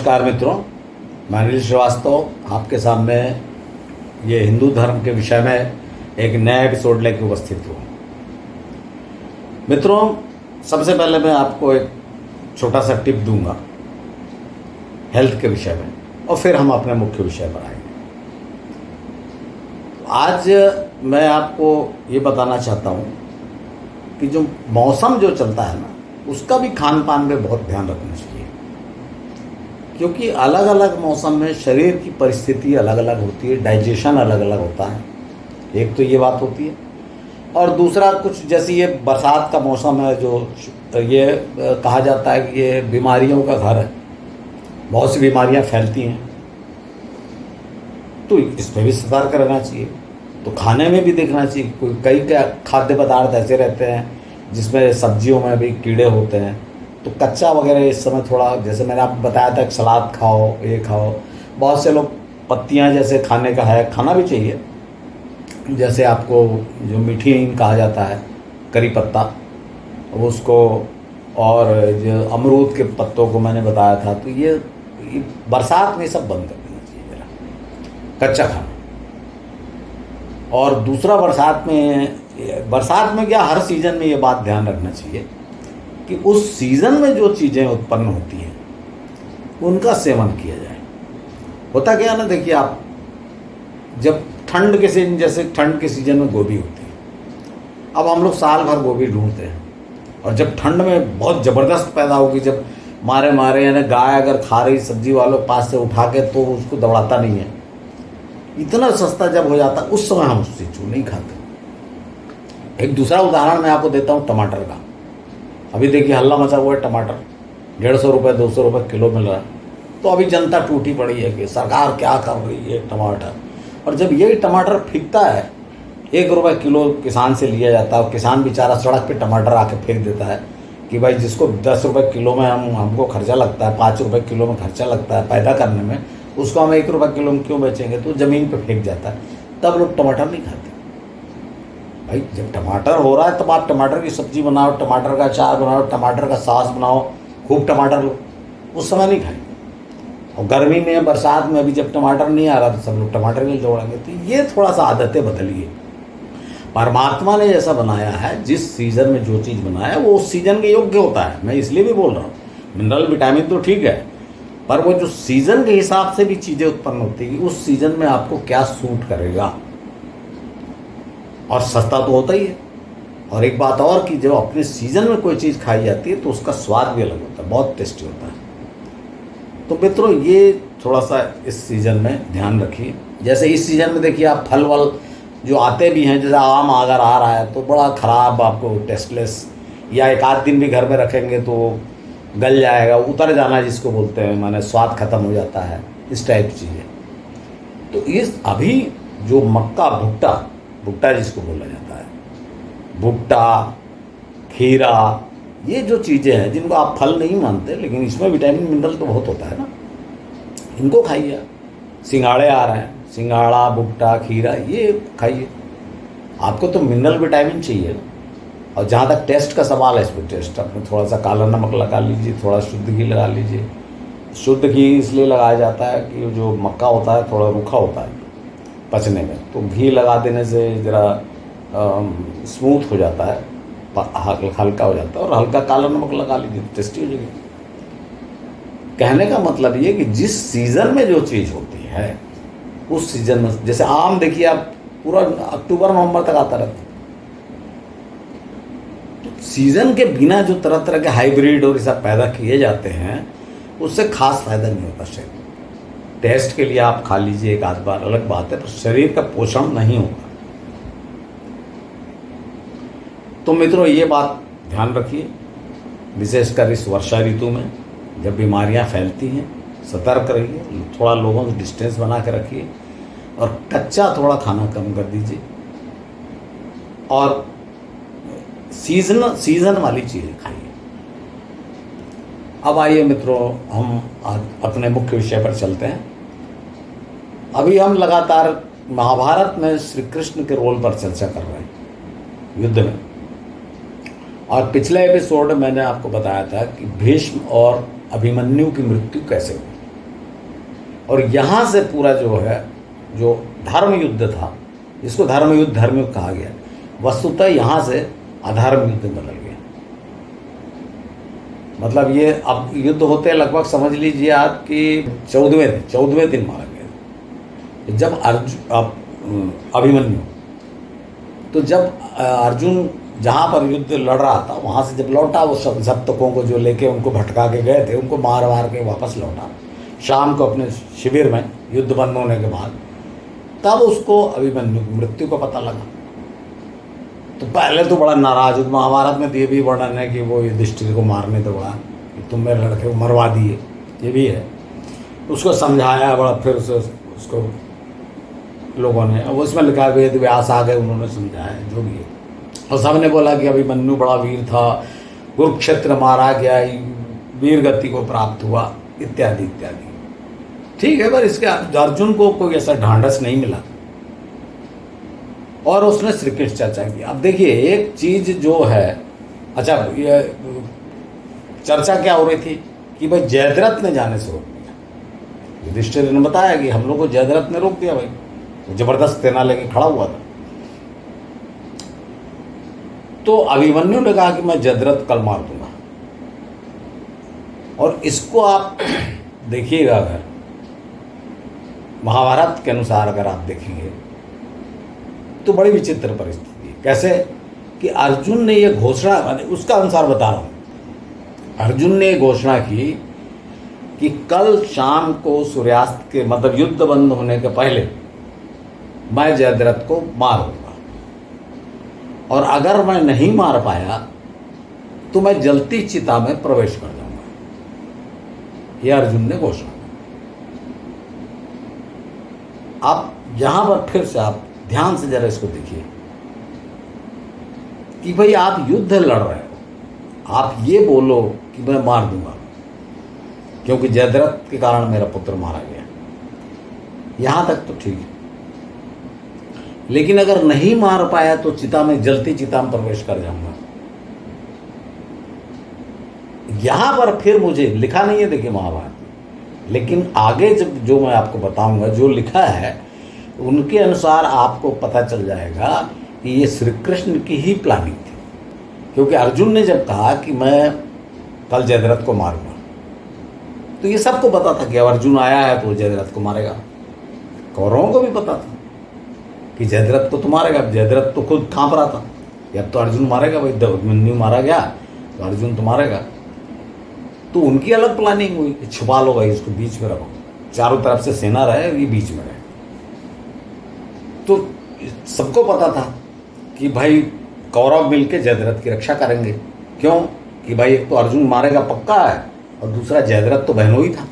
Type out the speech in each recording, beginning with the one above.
नमस्कार मित्रों, मैं अनिल श्रीवास्तव आपके सामने ये हिंदू धर्म के विषय में एक नया एपिसोड लेकर उपस्थित हूँ। मित्रों, सबसे पहले मैं आपको एक छोटा सा टिप दूंगा हेल्थ के विषय में और फिर हम अपने मुख्य विषय पर आएंगे। आज मैं आपको ये बताना चाहता हूँ कि जो मौसम जो चलता है ना, उसका भी खान पान में बहुत ध्यान रखना चाहिए, क्योंकि अलग अलग मौसम में शरीर की परिस्थिति अलग अलग होती है, डाइजेशन अलग अलग होता है। एक तो ये बात होती है, और दूसरा कुछ जैसे ये बरसात का मौसम है, जो ये कहा जाता है कि ये बीमारियों का घर है, बहुत सी बीमारियां फैलती हैं, तो इसमें भी सतर्क रहना चाहिए। तो खाने में भी देखना चाहिए, कोई कई खाद्य पदार्थ ऐसे रहते हैं जिसमें सब्जियों में भी कीड़े होते हैं, तो कच्चा वगैरह इस समय थोड़ा, जैसे मैंने आपको बताया था कि सलाद खाओ, ये खाओ। बहुत से लोग पत्तियां जैसे खाने का है, खाना भी चाहिए, जैसे आपको जो मीठी नीम कहा जाता है, करी पत्ता, उसको, और जो अमरूद के पत्तों को मैंने बताया था, तो ये बरसात में सब बंद कर देना चाहिए जरा, कच्चा खाना। और दूसरा, बरसात में क्या, हर सीज़न में ये बात ध्यान रखना चाहिए कि उस सीज़न में जो चीज़ें उत्पन्न होती हैं उनका सेवन किया जाए। होता क्या है ना, देखिए आप, जब ठंड के सीजन, जैसे ठंड के सीज़न में गोभी होती है, अब हम लोग साल भर गोभी ढूंढते हैं, और जब ठंड में बहुत ज़बरदस्त पैदा होगी, जब मारे यानी गाय अगर खा रही सब्जी वालों पास से उठा के, तो उसको दौड़ाता नहीं है, इतना सस्ता जब हो जाता, उस समय हम उस चीज़ को नहीं खाते। एक दूसरा उदाहरण मैं आपको देता हूँ टमाटर का। अभी देखिए हल्ला मचा हुआ है, टमाटर 150 रुपये 200 रुपये किलो मिल रहा है, तो अभी जनता टूटी पड़ी है कि सरकार क्या कर रही है टमाटर। और जब ये टमाटर फिकता है, 1 रुपये किलो किसान से लिया जाता है, और किसान बेचारा सड़क पे टमाटर आके फेंक देता है कि भाई जिसको 10 रुपये किलो में हमको खर्चा लगता है, 5 रुपये किलो में खर्चा लगता है पैदा करने में, उसको हम 1 रुपये किलो में क्यों बेचेंगे, तो ज़मीन पर फेंक जाता है। तब लोग टमाटर नहीं खाते। भाई जब टमाटर हो रहा है तब आप टमाटर की सब्जी बनाओ, टमाटर का अचार बनाओ, टमाटर का सॉस बनाओ, खूब टमाटर लो, उस समय नहीं खाएंगे। और गर्मी में, बरसात में, अभी जब टमाटर नहीं आ रहा तो सब लोग टमाटर के लिए दौड़ेंगे। तो ये थोड़ा सा आदतें बदलिए। परमात्मा ने जैसा बनाया है, जिस सीज़न में जो चीज़ बनाया है वो उस सीज़न के योग्य होता है। मैं इसलिए भी बोल रहा हूँ, मिनरल विटामिन तो ठीक है, पर वो जो सीज़न के हिसाब से भी चीज़ें उत्पन्न होती है, उस सीज़न में आपको क्या सूट करेगा। और सस्ता तो होता ही है। और एक बात और कि जब अपने सीज़न में कोई चीज़ खाई जाती है तो उसका स्वाद भी अलग होता है, बहुत टेस्टी होता है। तो मित्रों, ये थोड़ा सा इस सीज़न में ध्यान रखिए। जैसे इस सीज़न में देखिए आप फल वल जो आते भी हैं, जैसे आम अगर आ रहा है तो बड़ा ख़राब, आपको टेस्टलेस, या एक आध दिन भी घर में रखेंगे तो गल जाएगा, उतर जाना जिसको बोलते हैं, माने स्वाद ख़त्म हो जाता है, इस टाइप की चीज़ें। तो इस अभी जो मक्का, भुट्टा जिसको बोला जाता है, भुट्टा, खीरा, ये जो चीज़ें हैं जिनको आप फल नहीं मानते, लेकिन इसमें विटामिन मिनरल तो बहुत होता है ना, इनको खाइए। सिंघाड़े आ रहे हैं, सिंघाड़ा, भुट्टा, खीरा, ये खाइए। आपको तो मिनरल विटामिन चाहिए ना। और जहाँ तक टेस्ट का सवाल है, इसमें टेस्ट अपने थोड़ा सा काला नमक लगा लीजिए, थोड़ा शुद्ध घी लगा लीजिए। शुद्ध घी इसलिए लगाया जाता है कि जो मक्का होता है थोड़ा रूखा होता है पचने में, तो घी लगा देने से ज़रा स्मूथ हो जाता है, हल्का हो जाता है। और हल्का काला नमक लगा लीजिए, टेस्टी हो जाएगी। कहने का मतलब ये कि जिस सीज़न में जो चीज़ होती है उस सीज़न में, जैसे आम देखिए आप पूरा अक्टूबर नवंबर तक आता रहता है, तो सीज़न के बिना जो तरह तरह के हाइब्रिड और ये सब पैदा किए जाते हैं, उससे खास फायदा नहीं होता शरीर। टेस्ट के लिए आप खा लीजिए एक आध बार, अलग बात है, पर शरीर का पोषण नहीं होगा। तो मित्रों, ये बात ध्यान रखिए, विशेषकर इस वर्षा ऋतु में जब बीमारियां फैलती हैं, सतर्क रहिए, थोड़ा लोगों से डिस्टेंस बना के रखिए, और कच्चा थोड़ा खाना कम कर दीजिए, और सीजन वाली चीज़ें खाइए। अब आइए मित्रों, हम अपने मुख्य विषय पर चलते हैं। अभी हम लगातार महाभारत में श्री कृष्ण के रोल पर चर्चा कर रहे हैं युद्ध में, और पिछले एपिसोड में मैंने आपको बताया था कि भीष्म और अभिमन्यु की मृत्यु कैसे हुई। और यहाँ से पूरा जो है, जो धर्म युद्ध था, इसको धर्म युद्ध कहा गया, वस्तुतः यहाँ से अधर्म युद्ध बदल गया। मतलब ये अब युद्ध होते लगभग समझ लीजिए आपकी 14वें दिन मारा गया। जब अभिमन्यु, तो जब अर्जुन जहाँ पर युद्ध लड़ रहा था वहाँ से जब लौटा, वो सब सप्तकों को जो लेके उनको भटका के गए थे, उनको मार मार के वापस लौटा शाम को अपने शिविर में, युद्ध बंद होने के बाद, तब उसको अभिमन्यु की मृत्यु का पता लगा। तो पहले तो बड़ा नाराज, महाभारत में ये भी वर्णन है कि वो युधिष्ठिर को मारने तो बड़ा कि तुम मेरे लड़के को मरवा दिए, ये भी है। उसको समझाया बड़ा, फिर उसको लोगों ने, वो उसमें लिखा वेद व्यास आ गए, उन्होंने समझाया जो भी है। और सबने बोला कि अभिमन्यु बड़ा वीर था, कुरुक्षेत्र मारा गया, वीर गति को प्राप्त हुआ, इत्यादि इत्यादि। ठीक है, पर इसके अर्जुन को कोई ऐसा ढांढस नहीं मिला और उसने श्री कृष्ण चर्चा की। अब देखिए एक चीज जो है, अच्छा ये चर्चा क्या हो रही थी कि भाई जयद्रथ ने जाने से रोक दिया। युधिष्ठिर ने बताया कि हम लोग को जयद्रथ ने रोक दिया, भाई वो जबरदस्त सेना लेके खड़ा हुआ था। तो अभिमन्यु ने कहा कि मैं जयद्रथ कल मार दूंगा। और इसको आप देखिएगा, अगर महाभारत के अनुसार अगर आप देखेंगे तो बड़ी विचित्र परिस्थिति है। कैसे कि अर्जुन ने यह घोषणा, उसका अनुसार बता रहा हूं, अर्जुन ने घोषणा की कि कल शाम को सूर्यास्त के, मतलब युद्ध बंद होने के पहले मैं जयद्रथ को मारूंगा, और अगर मैं नहीं मार पाया तो मैं जलती चिता में प्रवेश कर जाऊंगा। यह अर्जुन ने घोषणा। आप यहां पर फिर से आप ध्यान से जरा इसको देखिए कि भाई आप युद्ध लड़ रहे हो, आप ये बोलो कि मैं मार दूंगा क्योंकि जयद्रथ के कारण मेरा पुत्र मारा गया, यहां तक तो ठीक है। लेकिन अगर नहीं मार पाया तो चिता में, जलती चिता में प्रवेश कर जाऊंगा। यहां पर फिर मुझे लिखा नहीं है, देखिए महाभारत, लेकिन आगे जब जो मैं आपको बताऊंगा, जो लिखा है उनके अनुसार आपको पता चल जाएगा कि ये श्री कृष्ण की ही प्लानिंग थी। क्योंकि अर्जुन ने जब कहा कि मैं कल जयद्रथ को मारूंगा, तो ये सबको पता था कि अर्जुन आया है तो जयद्रथ को मारेगा। कौरवों को भी पता था कि जयद्रथ को तो मारेगा। जयद्रथ तो खुद कांप रहा था, अब तो अर्जुन मारेगा, भाई अभिमन्यु मारा गया तो अर्जुन तो मारेगा। तो उनकी अलग प्लानिंग हुई कि छुपा लो भाई, इसको बीच में रखो, चारों तरफ से सेना रहे, ये बीच में रहे। तो सबको पता था कि भाई कौरव मिलके जयद्रथ की रक्षा करेंगे। क्यों कि भाई एक तो अर्जुन मारेगा पक्का है, और दूसरा जयद्रथ तो बहनों ही था,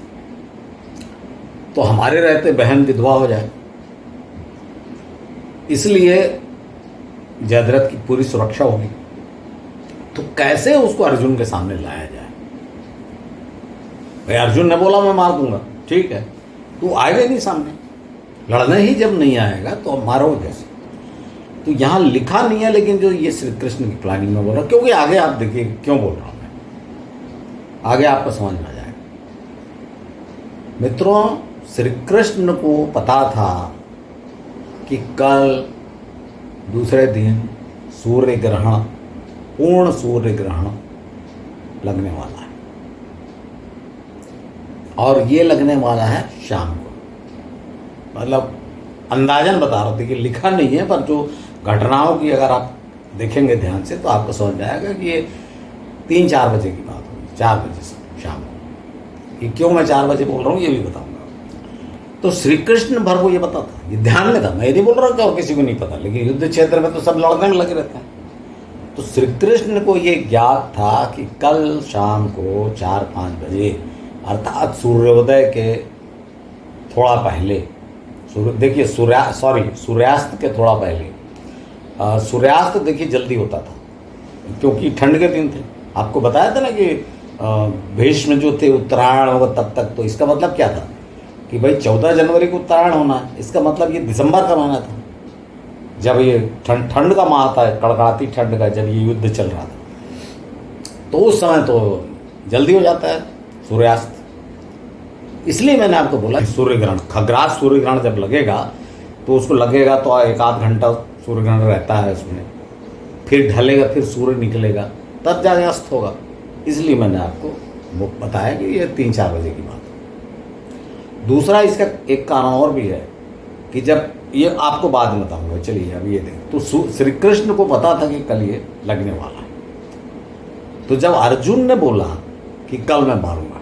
तो हमारे रहते बहन विधवा हो जाए, इसलिए जयद्रथ की पूरी सुरक्षा होगी। तो कैसे उसको अर्जुन के सामने लाया जाए? भाई अर्जुन ने बोला मैं मार दूंगा, ठीक है, तू आएगा नहीं सामने, लड़ने ही जब नहीं आएगा तो अब मारोगे कैसे? तो यहाँ लिखा नहीं है, लेकिन जो ये श्री कृष्ण की प्लानिंग में बोल रहा हूँ, क्योंकि आगे आप देखिए क्यों बोल रहा हूँ मैं, आगे आपको समझ में आ जाएगा। मित्रों, श्री कृष्ण को पता था कि कल दूसरे दिन सूर्य ग्रहण, पूर्ण सूर्य ग्रहण लगने वाला है, और ये लगने वाला है शाम को। मतलब अंदाजन बता रहा था कि लिखा नहीं है, पर जो घटनाओं की अगर आप देखेंगे ध्यान से तो आपको समझ जाएगा कि ये 3-4 बजे की बात होगी, 4 बजे से शाम को। कि क्यों मैं 4 बजे बोल रहा हूँ ये भी बताऊंगा। तो श्री कृष्ण भर को ये पता था, ये ध्यान में था, मैं ये नहीं बोल रहा कि और किसी को नहीं पता, लेकिन युद्ध क्षेत्र में तो सब लड़ने में लगे रहते हैं। तो श्री कृष्ण को ये ज्ञात था कि कल शाम को 4-5 बजे, अर्थात सूर्योदय के थोड़ा पहले, देखिए सूर्यास्त के थोड़ा पहले, सूर्यास्त देखिए जल्दी होता था क्योंकि ठंड के दिन थे। आपको बताया था ना कि भीष्म जो थे उत्तरायण होगा तब तक, तो इसका मतलब क्या था कि भाई 14 जनवरी को उत्तरायण होना है, इसका मतलब ये दिसंबर का महीना था, जब ये ठंड का माह था, कड़कड़ाती ठंड का, जब ये युद्ध चल रहा था। तो उस समय तो जल्दी हो जाता है सूर्यास्त। इसलिए मैंने आपको बोला सूर्य ग्रहण, खग्रास सूर्य ग्रहण जब लगेगा तो उसको लगेगा तो 1 आध घंटा सूर्य ग्रहण रहता है उसमें, फिर ढलेगा, फिर सूर्य निकलेगा, तब जाके अस्त होगा। इसलिए मैंने आपको वो बताया कि ये 3-4 बजे की बात है। दूसरा इसका एक कारण और भी है कि जब ये आपको बाद में बताऊंगा, चलिए अब ये देख, तो श्री कृष्ण को पता था कि कल ये लगने वाला है। तो जब अर्जुन ने बोला कि कल मैं मारूंगा,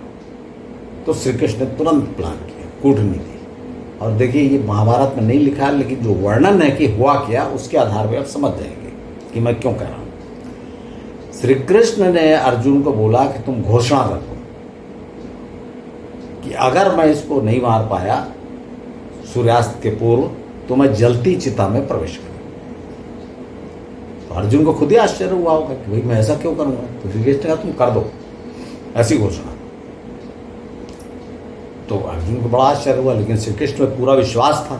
तो श्री कृष्ण ने तुरंत प्लान किया, कूटनीति। और देखिए ये महाभारत में नहीं लिखा है, लेकिन जो वर्णन है कि हुआ क्या, उसके आधार पर आप समझ जाएंगे कि मैं क्यों कह रहा हूं। श्री कृष्ण ने अर्जुन को बोला कि तुम घोषणा कर दो कि अगर मैं इसको नहीं मार पाया सूर्यास्त के पूर्व, तो मैं जलती चिता में प्रवेश करूंगा। तो अर्जुन को खुद ही आश्चर्य हुआ होगा कि भाई मैं ऐसा क्यों करूंगा। तो श्री कृष्ण ने कहा तुम कर दो ऐसी घोषणा। तो अर्जुन को बड़ा आश्चर्य हुआ, लेकिन श्री कृष्ण में पूरा विश्वास था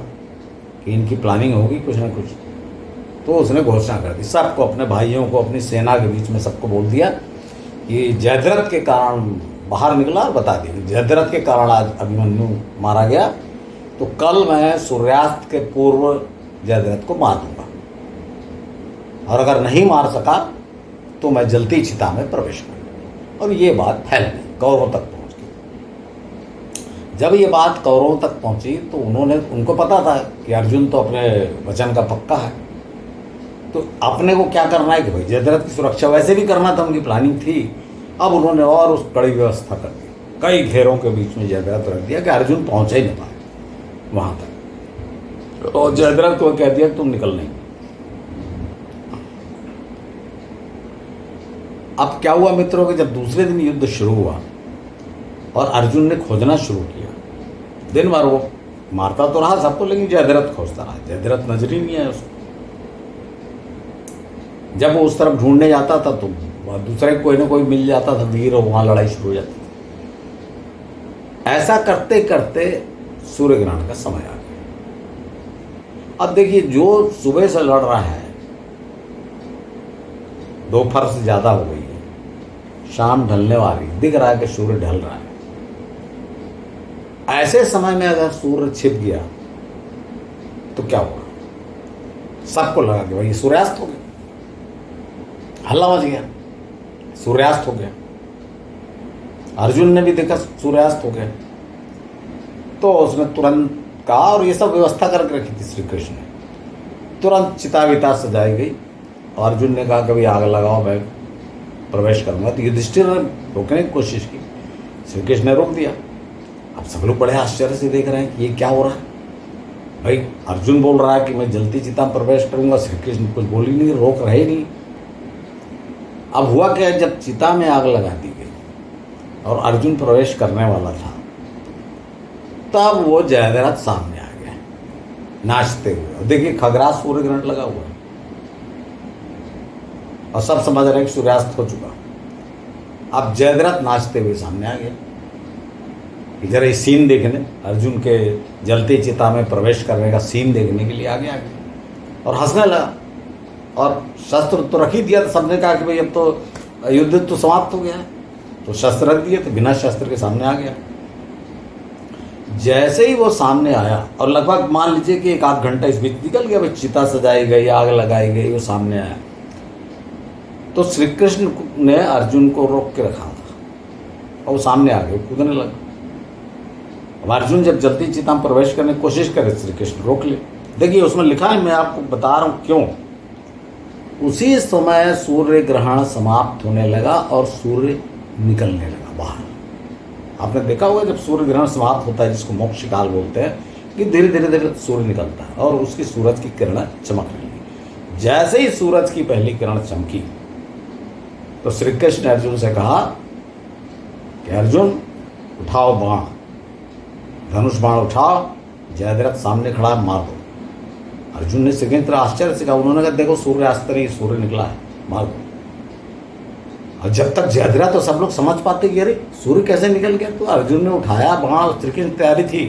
कि इनकी प्लानिंग होगी कुछ ना कुछ। तो उसने घोषणा कर दी, सबको, अपने भाइयों को, अपनी सेना के बीच में सबको बोल दिया कि जयद्रथ के कारण बाहर निकला, और बता दिया जयद्रथ के कारण आज अभिमन्यु मारा गया, तो कल मैं सूर्यास्त के पूर्व जयद्रथ को मार दूंगा, और अगर नहीं मार सका तो मैं जलती चिता में प्रवेश करूंगा। और ये बात फैल गई, कौरवों तक पहुंच गई। जब ये बात कौरवों तक पहुंची तो उनको पता था कि अर्जुन तो अपने वचन का पक्का है, तो अपने को क्या करना है कि भाई जयद्रथ की सुरक्षा वैसे भी करना था, उनकी प्लानिंग थी। अब उन्होंने और उस कड़ी व्यवस्था कर दी, कई घेरों के बीच में जयद्रथ रख दिया कि अर्जुन पहुंच ही नहीं पाए वहां तक, और जयद्रथ को कह दिया कि तुम निकल नहीं। अब क्या हुआ मित्रों कि जब दूसरे दिन युद्ध शुरू हुआ और अर्जुन ने खोजना शुरू किया, दिन भर वो मारता तो रहा सबको, लेकिन जयद्रथ खोजता रहा, जयद्रथ नजर ही नहीं आया उसको। जब वो उस तरफ ढूंढने जाता था तो दूसरे कोई ना कोई मिल जाता था वीर, और वहां लड़ाई शुरू हो जाती थी। ऐसा करते करते सूर्य ग्रहण का समय आ गया। अब देखिए जो सुबह से लड़ रहा है, दोपहर से ज्यादा हो गई है, शाम ढलने वाली, दिख रहा है कि सूर्य ढल रहा है। ऐसे समय में अगर सूर्य छिप गया तो क्या होगा? सबको लगा कि भाई ये सूर्यास्त हो गया, हल्ला मच गया, सूर्यास्त हो गया। अर्जुन ने भी देखा सूर्यास्त हो गया, तो उसने तुरंत कहा, और ये सब व्यवस्था करके रखी थी श्री कृष्ण ने, तुरंत चिता विता सजाई गई। और अर्जुन ने कहा कभी आग लगाओ, मैं प्रवेश करूंगा। तो युधिष्ठिर ने रोकने की कोशिश की, श्री कृष्ण ने रोक दिया। अब सब लोग बड़े आश्चर्य से देख रहे हैं कि ये क्या हो रहा है। भाई अर्जुन बोल रहा है कि मैं जलती चिता में प्रवेश करूंगा, श्री कृष्ण कुछ बोल ही नहीं, रोक रहे नहीं। अब हुआ क्या, जब चिता में आग लगा दी गई और अर्जुन प्रवेश करने वाला था, तब वो जयद्रथ सामने आ गया नाचते हुए। देखिए खग्रास सूर्य ग्रहण लगा हुआ है और सब समझ रहे हैं कि सूर्यास्त हो चुका। अब जयद्रथ नाचते हुए सामने आ गया, इधर ये सीन देखने, अर्जुन के जलती चिता में प्रवेश करने का सीन देखने के लिए आगे आ गया और हंसने लगा। और शस्त्र तो रख ही दिया था, सबने कहा कि भाई अब तो युद्ध तो समाप्त हो गया है, तो शस्त्र रख दिए, तो बिना शस्त्र के सामने आ गया। जैसे ही वो सामने आया, और लगभग मान लीजिए कि 1 आध घंटा इस बीच निकल गया, भाई चिता सजाई गई, आग लगाई गई, वो सामने आया, तो श्री कृष्ण ने अर्जुन को रोक के रखा था और वो सामने आ गए, कूदने लगा। अब अर्जुन जब जल्दी चिता में प्रवेश करने की कोशिश करे, श्री कृष्ण रोक ले। देखिए उसमें लिखा है, मैं आपको बता रहा हूँ क्यों। उसी समय सूर्य ग्रहण समाप्त होने लगा और सूर्य निकलने लगा बाहर। आपने देखा होगा जब सूर्य ग्रहण समाप्त होता है, जिसको मोक्ष काल बोलते हैं, कि धीरे धीरे धीरे सूर्य निकलता है और उसकी सूरज की किरणें चमकने लगी। जैसे ही सूरज की पहली किरण चमकी, तो श्री कृष्ण ने अर्जुन से कहा कि अर्जुन उठाओ बाण, धनुष बाण उठाओ, जयद्रथ सामने खड़ा है, मार दो। अर्जुन ने श्री तरह आश्चर्य से कहा, उन्होंने कहा देखो सूर्यास्त नहीं, सूर्य निकला है, मार दो। और जब तक जयद्रथ तो सब लोग समझ पाते कि अरे सूर्य कैसे निकल गया, तो अर्जुन ने उठाया बाण, श्री कृष्ण तैयारी थी,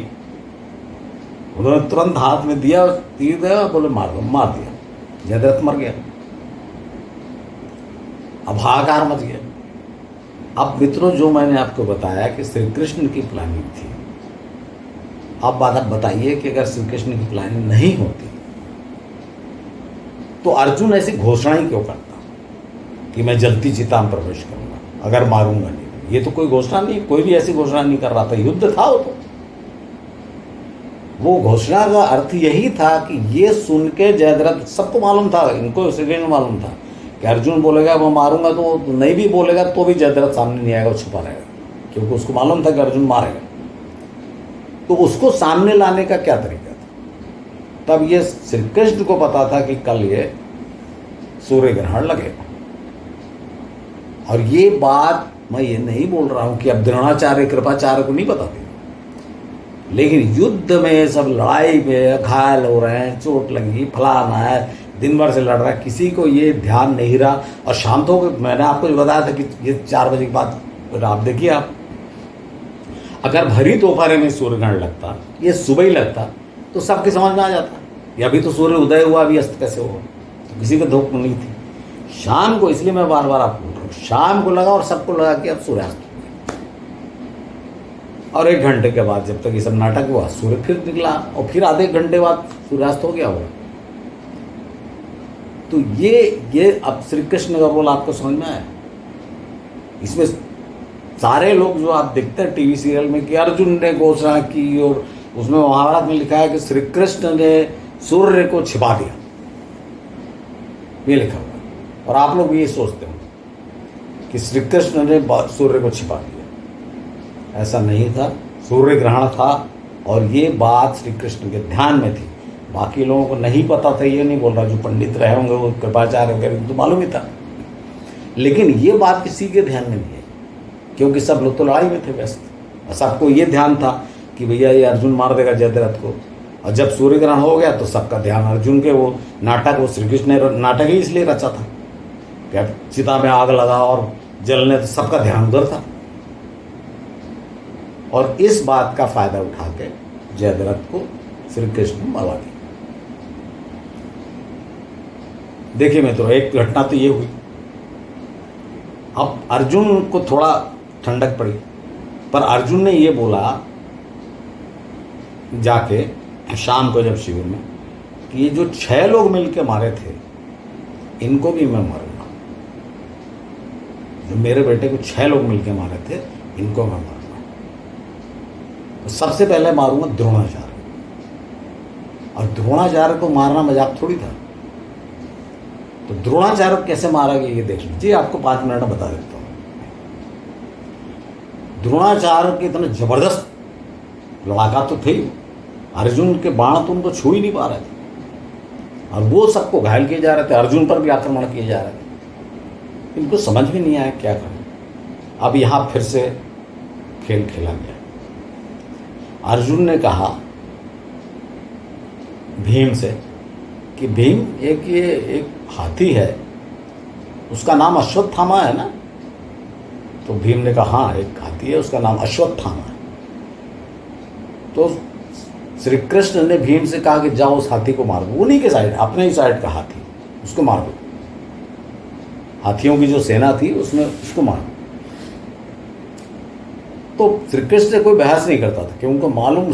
उन्होंने तुरंत हाथ में दिया, तीर दिया, बोले मार दो, मार दिया, जयद्रथ मर गया। अब हाहाकार मच गया। अब मित्रों जो मैंने आपको बताया कि श्री कृष्ण की प्लानिंग थी अब बात आप बताइए कि अगर श्री कृष्ण की प्लानिंग नहीं होती तो अर्जुन ऐसी घोषणा ही क्यों करता कि मैं जलती चिता में प्रवेश करूंगा अगर मारूंगा नहीं। ये तो कोई घोषणा नहीं, कोई भी ऐसी घोषणा नहीं कर रहा था, युद्ध था वो घोषणा का अर्थ यही था कि ये सुन के जयद्रथ, सबको मालूम था, इनको श्री कृष्ण मालूम था कि अर्जुन बोलेगा मैं मारूंगा, तो नहीं भी बोलेगा तो भी जयद्रथ सामने नहीं आएगा, वो छुपा रहेगा, क्योंकि उसको मालूम था कि अर्जुन मारेगा। तो उसको सामने लाने का क्या तरीका था? तब ये श्री कृष्ण को पता था कि कल ये सूर्य ग्रहण लगेगा। और ये बात मैं ये नहीं बोल रहा हूं कि अब द्रोणाचार्य कृपाचार्य को नहीं पता थी, लेकिन युद्ध में सब लड़ाई में घायल हो रहे हैं, चोट लगी, फलाना है, दिन भर से लड़ रहा है, किसी को ये ध्यान नहीं रहा। और शाम तो मैंने आपको जो बताया था कि ये 4 बजे के बाद आप देखिए, आप अगर भरी दोपहर में सूर्य ग्रहण लगता, ये सुबह ही लगता, तो सबके समझ में आ जाता ये अभी तो सूर्य उदय हुआ, अभी अस्त कैसे हुआ, तो किसी को धोख नहीं थी। शाम को, इसलिए मैं बार बार आपको बोल रहा हूँ, शाम को लगा और सबको लगा कि अब सूर्यास्त हो गया। और 1 घंटे के बाद जब तक ये सब नाटक हुआ, सूर्य फिर निकला और फिर आधे घंटे बाद सूर्यास्त हो गया होगा। तो ये अब श्री कृष्ण का रोल आपको समझ में आया? इसमें सारे लोग जो आप देखते हैं टीवी सीरियल में कि अर्जुन ने घोषणा की, और उसमें महाभारत में लिखा है कि श्री कृष्ण ने सूर्य को छिपा दिया, ये लिखा हुआ है। और आप लोग भी ये सोचते हो कि श्री कृष्ण ने सूर्य को छिपा दिया, ऐसा नहीं था। सूर्य ग्रहण था और ये बात श्री कृष्ण के ध्यान में थी, बाकी लोगों को नहीं पता था, ये नहीं बोल रहा, जो पंडित रहे होंगे वो कृपाचार्य वगैरह तो मालूम ही था, लेकिन ये बात किसी के ध्यान में नहीं है, क्योंकि सब लोग तो लड़ाई में थे व्यस्त। और सबको ये ध्यान था कि भैया ये अर्जुन मार देगा जयद्रथ को। और जब सूर्य ग्रहण हो गया तो सबका ध्यान अर्जुन के वो नाटक, वो श्री कृष्ण ने नाटक ही इसलिए रचा था कि अब चिता में आग लगा और जलने, तो सबका ध्यान उधर था। और इस बात का फायदा उठा के जयद्रथ को श्री कृष्ण मरवा दिया। देखिए मित्रों, एक घटना तो ये हुई। अब अर्जुन को थोड़ा ठंडक पड़ी, पर अर्जुन ने ये बोला जाके शाम को जब शिविर में कि ये जो 6 लोग मिलके मारे थे, इनको भी मैं मारूंगा। जो मेरे बेटे को 6 लोग मिलके मारे थे, इनको मैं मारूंगा। तो सबसे पहले मारूंगा द्रोणाचार्य। और द्रोणाचार्य को मारना मजाक थोड़ी था। तो द्रोणाचार्य कैसे मारा गया ये देख लीजिए, आपको 5 मिनट में बता देता हूँ। द्रोणाचार्य के इतने जबरदस्त लड़ाका तो थे ही, अर्जुन के बाण तो उनको छू ही नहीं पा रहे थे, और वो सबको घायल किए जा रहे थे, अर्जुन पर भी आक्रमण किए जा रहे थे। इनको समझ भी नहीं आया क्या करें। अब यहाँ फिर से खेल खेला गया। अर्जुन ने कहा भीम से कि भीम, एक हाथी है, उसका नाम अश्वत्थामा है ना? तो भीम ने कहा हाँ, एक हाथी है, उसका नाम अश्वत्थामा है। तो श्री कृष्ण ने भीम से कहा कि जाओ उस हाथी को मार दो। उन्हीं के साइड, अपने ही साइड का हाथी, उसको मार दो। हाथियों की जो सेना थी उसमें उसको मार दो। तो श्री कृष्ण से कोई बहस नहीं करता था, क्योंकि उनको मालूम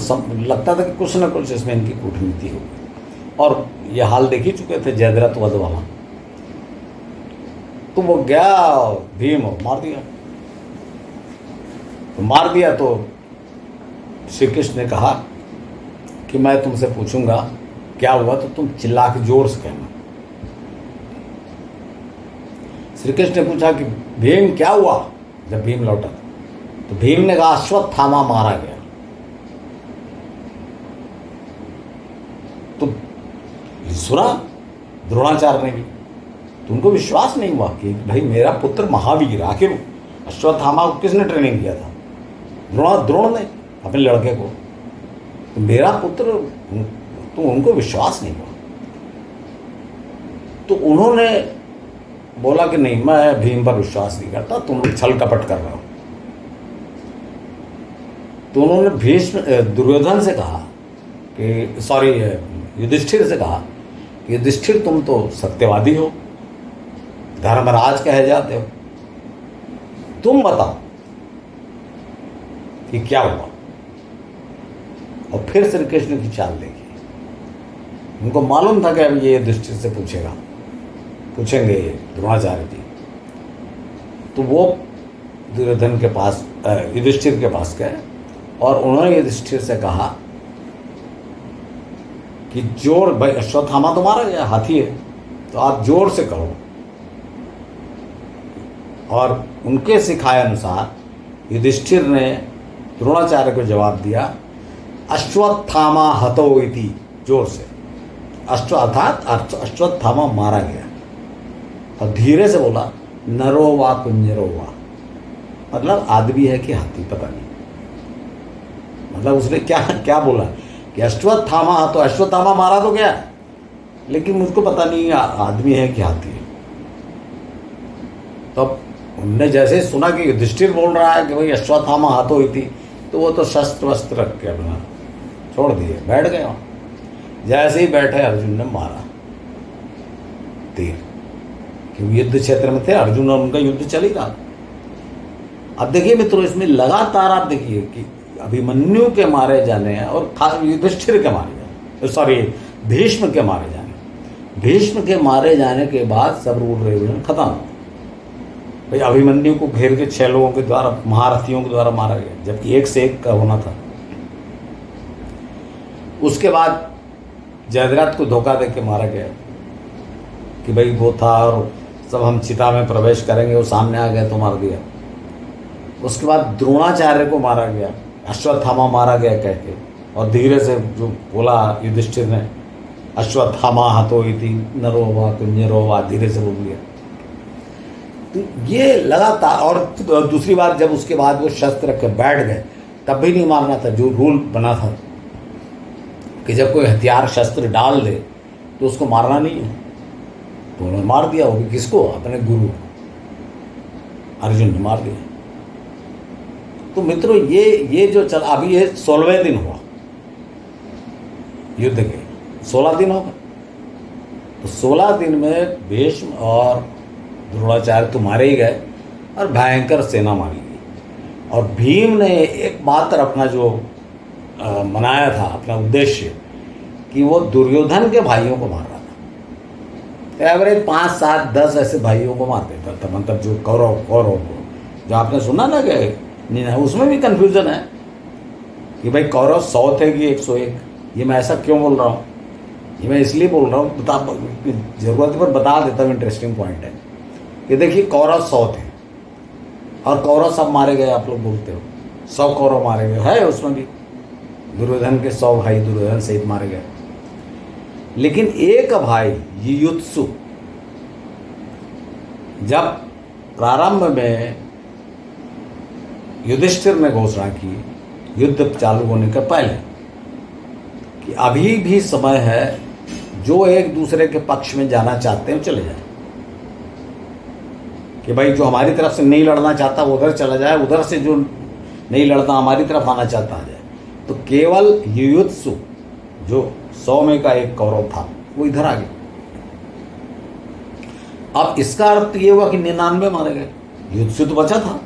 लगता था कि कुछ ना कुछ इसमें इनकी कूटनीति होगी। और ये हाल देख ही चुके थे जयद्रथ वध वाला। तो वो गया भीम और मार दिया। तो मार दिया तो श्री कृष्ण ने कहा कि मैं तुमसे पूछूंगा क्या हुआ, तो तुम चिल्ला के जोर से कहना। श्री कृष्ण ने पूछा कि भीम क्या हुआ। जब भीम लौटा तो भीम ने कहा अश्वत्थामा मारा गया। तो सुना द्रोणाचार्य ने भी, तो उनको विश्वास नहीं हुआ कि भाई मेरा पुत्र महावीर, आखिर अश्वत्थामा को किसने ट्रेनिंग किया था? द्रोण ने अपने लड़के को। तो मेरा पुत्र, तो उनको विश्वास नहीं हुआ। तो उन्होंने बोला कि नहीं, मैं भीम पर विश्वास नहीं करता, तुम छल कपट कर रहे हो। तो उन्होंने भीष्म दुर्योधन से कहा कि सॉरी युधिष्ठिर से कहा कि युधिष्ठिर तुम तो सत्यवादी हो, धर्मराज कहे जाते हो, तुम बताओ कि क्या हुआ। और फिर श्री कृष्ण की चाल देखी। उनको मालूम था कि अब ये युधिष्ठिर से पूछेंगे द्रोणाचार्य जी। तो वो दुर्योधन के पास, युधिष्ठिर के पास गए और उन्होंने युधिष्ठिर से कहा कि जोर, भाई अश्वत्थामा तो मारा गया, हाथी है, तो आप जोर से कहो। और उनके सिखाए अनुसार युधिष्ठिर ने द्रोणाचार्य को जवाब दिया, अश्वत्थामा हतो इति, जोर से, अर्थात अश्वत्थामा मारा गया। और धीरे से बोला, नरो वा कुंजरो वा, मतलब आदमी है कि हाथी, पता नहीं। मतलब उसने क्या क्या बोला कि अश्वत्थामा, तो अश्वत्थामा मारा तो गया, लेकिन मुझको पता नहीं आदमी है कि हाथी है। तो उनने जैसे सुना कि युधिष्ठिर बोल रहा है कि भाई अश्वत्थामा हाथो हुई थी, तो वो तो शस्त्र वस्त्र रख के अपना छोड़ दिए, बैठ गए वहाँ। जैसे ही बैठे अर्जुन ने मारा तीर, क्योंकि युद्ध क्षेत्र में थे अर्जुन और उनका युद्ध चल ही रहा। अब देखिए मित्रों, इसमें लगातार आप देखिए कि अभिमन्यु के मारे जाने और युधिष्ठिर के मारे जाने, सॉरी भीष्म के मारे जाने, भीष्म के मारे जाने के बाद सब रूल रेगुलेशन खत्म। भाई अभिमन्यु को घेर के 6 लोगों के द्वारा, महारथियों के द्वारा मारा गया, जबकि 1 से 1 का होना था। उसके बाद जयद्रथ को धोखा दे के मारा गया कि भाई वो था और सब हम चिता में प्रवेश करेंगे, वो सामने आ गया तो मार दिया। उसके बाद द्रोणाचार्य को मारा गया, अश्वत्थामा मारा गया कह के, और धीरे से जो बोला युधिष्ठिर ने, अश्वत्थामा हतो इति नरो वा कुंजरो वा, धीरे से बोल दिया। तो ये लगातार, और दूसरी बात जब उसके बाद वो शस्त्र रख के बैठ गए तब भी नहीं मारना था, जो रूल बना था कि जब कोई हथियार शस्त्र डाल दे तो उसको मारना नहीं है, तो उन्होंने मार दिया। वो भी किसको? अपने गुरु अर्जुन ने मार दिया। तो मित्रों ये जो चल, अभी ये 16वें दिन हुआ युद्ध के, 16 दिन हो गए। तो 16 दिन में भीष्म और द्रोणाचार्य तो मारे ही गए और भयंकर सेना मारी गई। और भीम ने एकमात्र अपना जो मनाया था अपना उद्देश्य कि वो दुर्योधन के भाइयों को मार रहा था। एवरेज 5, 7, 10 ऐसे भाइयों को मार देता था, मतलब जो कौरव को, जो आपने सुना ना कि उसमें भी कन्फ्यूजन है कि भाई कौरव 100 थे कि 101। ये मैं ऐसा क्यों बोल रहा हूँ? ये मैं इसलिए बोल रहा हूँ, जरूरत पर बता देता हूँ, इंटरेस्टिंग पॉइंट है। ये देखिए कौरव 100 थे और कौरव सब मारे गए, आप लोग बोलते हो 100 कौरव मारे गए, है उसमें भी दुर्योधन के 100 भाई दुर्योधन सहित मारे गए। लेकिन एक भाई युयुत्सु, जब प्रारंभ में युधिष्ठिर ने घोषणा की युद्ध चालू होने के पहले कि अभी भी समय है, जो एक दूसरे के पक्ष में जाना चाहते हैं चले जाए, कि भाई जो हमारी तरफ से नहीं लड़ना चाहता वो उधर चला जाए, उधर से जो नहीं लड़ता हमारी तरफ आना चाहता आ जाए। तो केवल युयुत्सु जो 100 में का एक कौरव था वो इधर आ गया। अब इसका अर्थ ये हुआ कि 99 मारे गए, युयुत्सु तो बचा था,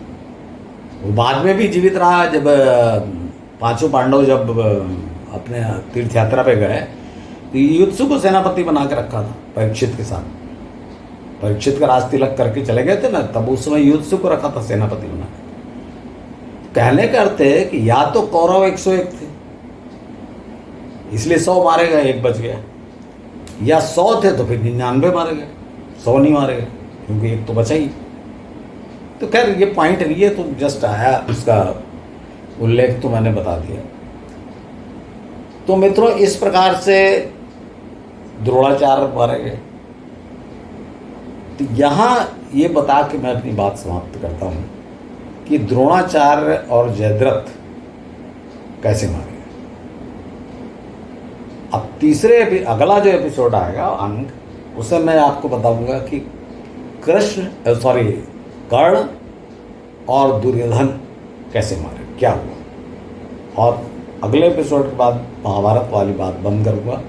वो बाद में भी जीवित रहा। जब 5 पांडव जब अपने तीर्थ यात्रा पे गए तो युयुत्सु को सेनापति बना के रखा था परीक्षित के साथ। परीक्षित का राज तिलक करके चले गए थे ना, तब उस समय युयुत्सु को रखा था सेनापति बना के। कहने का अर्थ है कि या तो कौरव 101 थे इसलिए 100 मारे गए, 1 बच गया, या 100 थे तो फिर 99 मारे गए, 100 नहीं मारे गए क्योंकि 1 तो बचा ही। तो खैर ये पॉइंट नहीं है, तो जस्ट आया, उसका उल्लेख तो मैंने बता दिया। तो मित्रों इस प्रकार से द्रोणाचार्य मारे गए। तो यहाँ ये बता के मैं अपनी बात समाप्त करता हूँ कि द्रोणाचार्य और जयद्रथ कैसे मारे गए। अब अगला जो एपिसोड आएगा अंग, उसे मैं आपको बताऊंगा कि कर्ण और दुर्योधन कैसे मारे, क्या हुआ। और अगले एपिसोड के बाद महाभारत वाली बात बंद करूंगा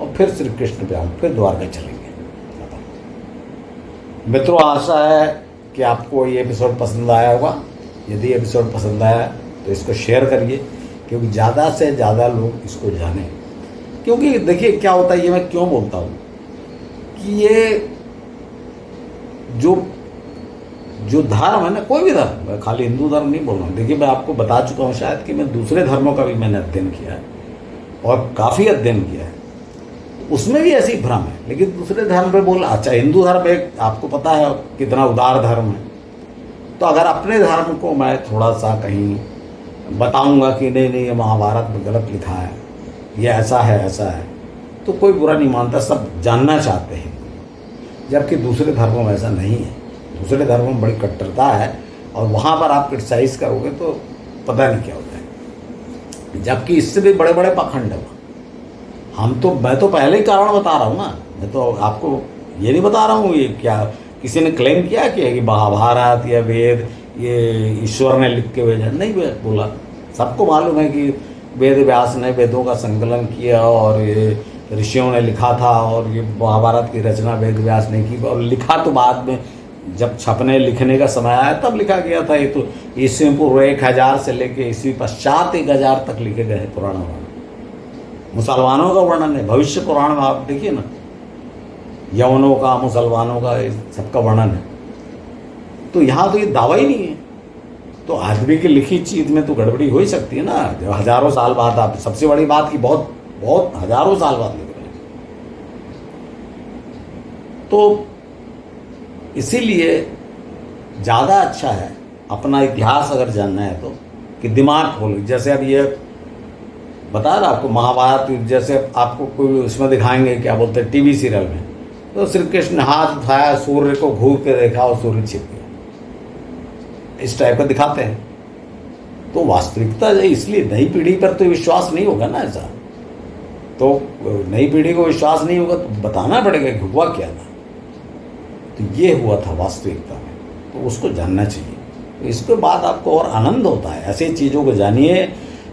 और फिर श्री कृष्ण पे आऊँ, फिर द्वारका चलेंगे। मित्रों आशा है कि आपको ये एपिसोड पसंद आया होगा। यदि एपिसोड पसंद आया तो इसको शेयर करिए, क्योंकि ज़्यादा से ज़्यादा लोग इसको जानें। क्योंकि देखिए क्या होता है, ये मैं क्यों बोलता हूँ कि ये जो धर्म है ना, कोई भी धर्म, मैं खाली हिंदू धर्म नहीं बोल रहा हूँ। देखिए मैं आपको बता चुका हूँ शायद कि मैं दूसरे धर्मों का भी मैंने अध्ययन किया है और काफ़ी अध्ययन किया है, उसमें भी ऐसी भ्रम है। लेकिन दूसरे धर्म पे बोला, अच्छा हिंदू धर्म एक आपको पता है कितना उदार धर्म है, तो अगर अपने धर्म को मैं थोड़ा सा कहीं बताऊंगा कि नहीं नहीं ये महाभारत में गलत लिखा है, ये ऐसा है, तो कोई बुरा नहीं मानता, सब जानना चाहते हैं। जबकि दूसरे धर्मों में ऐसा नहीं है, दूसरे धर्मों में बड़ी कट्टरता है और वहाँ पर आप क्रिटिसाइज करोगे तो पता नहीं क्या होता है। जबकि इससे भी बड़े बड़े पाखंड है। मैं तो पहले ही कारण बता रहा हूँ ना, मैं तो आपको ये नहीं बता रहा हूँ ये क्या किसी ने क्लेम किया कि महाभारत या वेद ये ईश्वर ने लिख के भेजा, नहीं बोला। सबको मालूम है कि वेद व्यास ने वेदों का संकलन किया और ये ऋषियों ने लिखा था और ये महाभारत की रचना वेद व्यास ने की, और लिखा तो बाद में जब छपने लिखने का समय आया तब लिखा गया था। ये तो ईस्वी पूर्व 1000 से लेके ईस्वी पश्चात 1000 तक लिखे गए हैं पुराण वर्णन। मुसलमानों का वर्णन है, भविष्य पुराण में आप देखिए ना, यवनों का, मुसलमानों का, सबका वर्णन है। तो यहाँ तो ये दावा ही नहीं है। तो आदमी की लिखी चीज में तो गड़बड़ी हो ही सकती है ना, जब हजारों साल बाद आप, सबसे बड़ी बात की बहुत बहुत हजारों साल बाद लिख रहे हैं। तो इसीलिए ज़्यादा अच्छा है अपना इतिहास अगर जानना है तो कि दिमाग खोलो। जैसे अब ये बता रहा आपको महाभारत, जैसे आपको कोई उसमें दिखाएंगे क्या बोलते हैं टीवी सीरियल में, तो श्री कृष्ण हाथ उठाया, सूर्य को घूर के देखा और सूर्य छिप गया, इस टाइप का दिखाते हैं। तो वास्तविकता इसलिए नई पीढ़ी पर तो विश्वास नहीं होगा ना ऐसा, तो नई पीढ़ी को विश्वास नहीं होगा तो बताना पड़ेगा कि हुआ क्या था। तो ये हुआ था वास्तविकता में, तो उसको जानना चाहिए। तो इसके बाद आपको और आनंद होता है, ऐसी चीज़ों को जानिए,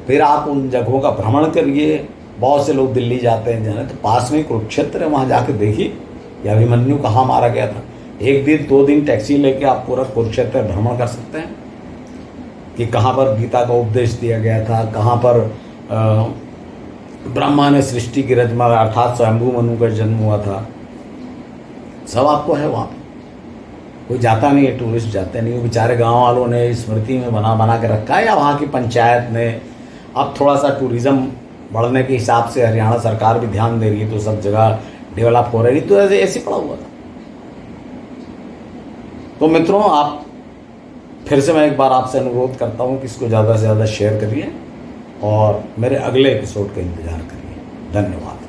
फिर आप उन जगहों का भ्रमण करिए। बहुत से लोग दिल्ली जाते हैं जाने, तो पास में कुरुक्षेत्र है, वहाँ जाके देखिए ये अभिमन्यु कहाँ मारा गया था। 1 दिन 2 दिन टैक्सी लेके आप पूरा कुरुक्षेत्र भ्रमण कर सकते हैं कि कहाँ पर गीता का उपदेश दिया गया था, कहाँ पर ब्रह्मा ने सृष्टि की रचना अर्थात स्वयंभू मनु का जन्म हुआ था, सब आपको है वहाँ पर। कोई जाता नहीं है, टूरिस्ट जाते नहीं, वो बेचारे गांव वालों ने स्मृति में बना के रखा है, या वहाँ की पंचायत ने। अब थोड़ा सा टूरिज़्म बढ़ने के हिसाब से हरियाणा सरकार भी ध्यान दे रही है, तो सब जगह डेवलप हो रही, तो ऐसे पड़ा हुआ था। तो मित्रों, आप फिर से मैं एक बार आपसे अनुरोध करता हूँ कि इसको ज़्यादा से ज़्यादा शेयर करिए और मेरे अगले एपिसोड का इंतज़ार करिए। धन्यवाद।